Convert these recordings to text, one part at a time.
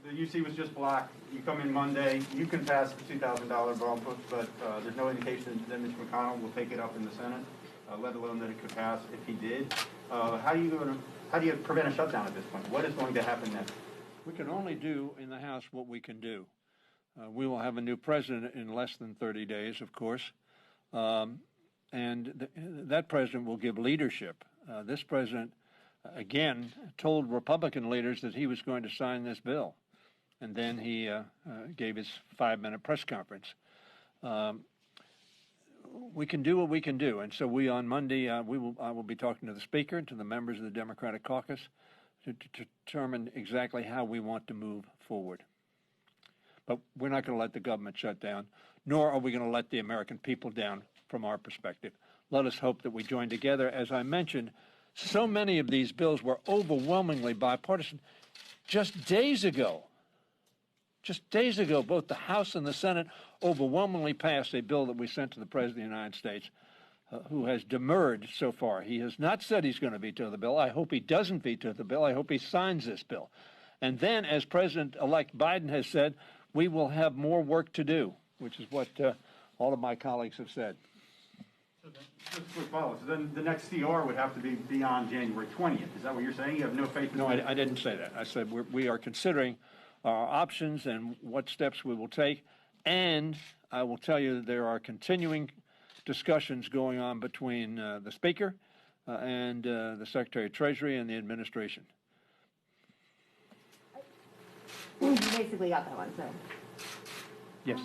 The UC was just blocked. You come in Monday, you can pass the $2,000 bump, but there's no indication that Mitch McConnell will take it up in the Senate, let alone that it could pass if he did. How do you prevent a shutdown at this point? What is going to happen next? We can only do in the House what we can do. We will have a new president in less than 30 days, of course, and that president will give leadership. This president, again, told Republican leaders that he was going to sign this bill. And then he gave his 5-minute press conference. We can do what we can do, and so on Monday I will be talking to the Speaker and to the members of the Democratic Caucus to determine exactly how we want to move forward. But we're not going to let the government shut down, nor are we going to let the American people down from our perspective. Let us hope that we join together. As I mentioned, so many of these bills were overwhelmingly bipartisan. Just days ago, both the House and the Senate overwhelmingly passed a bill that we sent to the President of the United States, who has demurred so far. He has not said he's going to veto the bill. I hope he doesn't veto the bill. I hope he signs this bill. And then, as President-elect Biden has said, we will have more work to do, which is what all of my colleagues have said. So just a quick follow-up. So then the next CR would have to be beyond January 20th. Is that what you're saying? You have no faith in No, I didn't say that. I said we are considering our options and what steps we will take. And I will tell you that there are continuing discussions going on between the Speaker and the Secretary of Treasury and the administration. You basically got that one, so. Yes.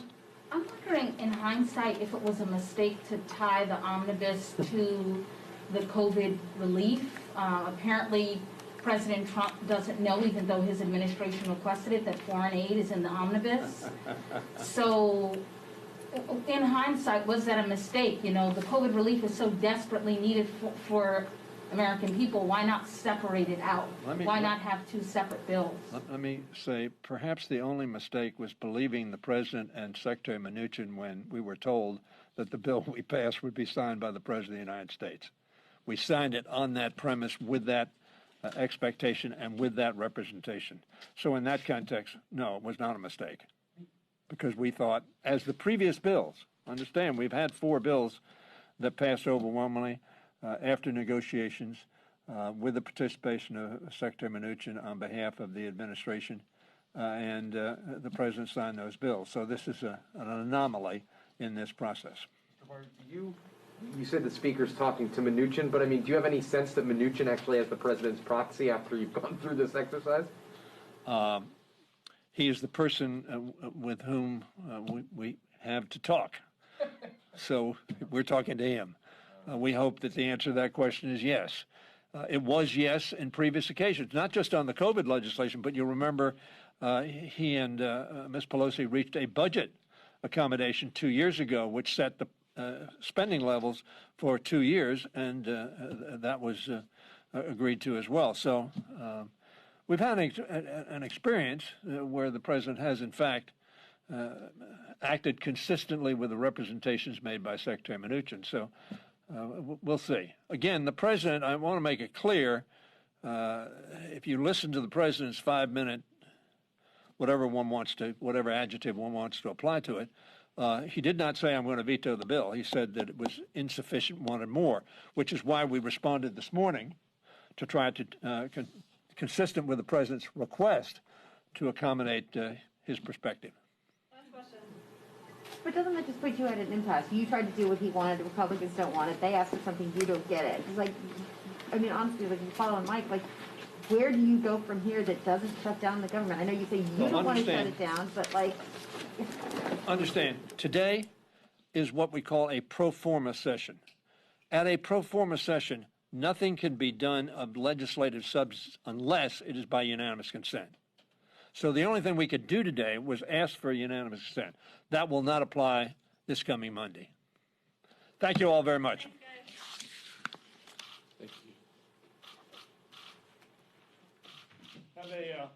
I'm wondering, in hindsight, if it was a mistake to tie the omnibus to the COVID relief. Apparently, President Trump doesn't know, even though his administration requested it, that foreign aid is in the omnibus. So, in hindsight, was that a mistake? You know, the COVID relief is so desperately needed for American people. Why not separate it out? Why not have two separate bills? Let me say, perhaps the only mistake was believing the President and Secretary Mnuchin when we were told that the bill we passed would be signed by the President of the United States. We signed it on that premise with that expectation and with that representation. So in that context, no, it was not a mistake. Because we thought, as the previous bills, understand, we've had 4 bills that passed overwhelmingly after negotiations with the participation of Secretary Mnuchin on behalf of the administration, and the President signed those bills. So this is an anomaly in this process. You said the Speaker's talking to Mnuchin, but I mean, do you have any sense that Mnuchin actually has the President's proxy after you've gone through this exercise? He is the person with whom we have to talk. So we're talking to him. We hope that the answer to that question is yes. It was yes in previous occasions, not just on the COVID legislation, but you'll remember he and Ms. Pelosi reached a budget accommodation 2 years ago, which set the spending levels for 2 years, and that was agreed to as well. So we've had an experience where the President has, in fact, acted consistently with the representations made by Secretary Mnuchin. So we'll see. Again, the President, I want to make it clear, if you listen to the President's 5-minute, whatever adjective one wants to apply to it, he did not say, I'm going to veto the bill. He said that it was insufficient, wanted more, which is why we responded this morning to try to, consistent with the President's request, to accommodate his perspective. Last question. But doesn't that just put you at an impasse? You tried to do what he wanted, the Republicans don't want it, they asked for something, you don't get it. It's like, I mean, honestly, like, you follow Mike, like, where do you go from here that doesn't shut down the government? I know you say you don't want to shut it down, but like... Understand, today is what we call a pro forma session. At a pro forma session, nothing can be done of legislative substance unless it is by unanimous consent. So the only thing we could do today was ask for unanimous consent. That will not apply this coming Monday. Thank you all very much. Thank you. Have a